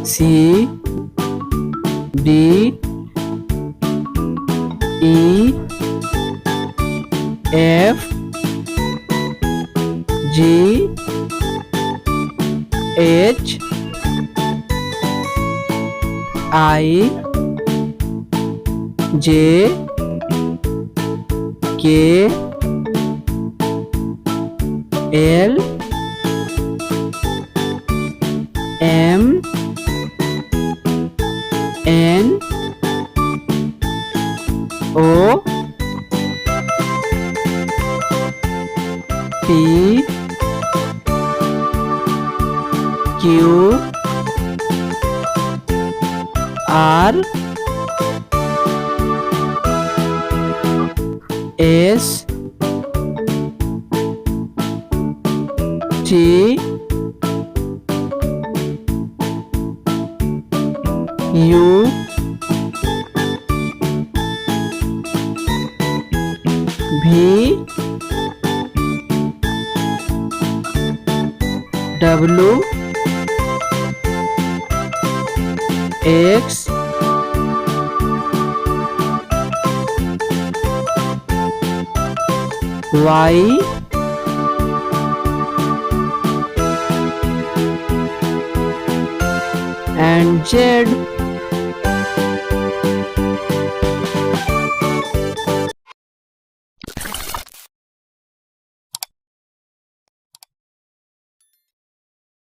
C D E F G H I J K L M N O P Q R S T U V W X Y and Z.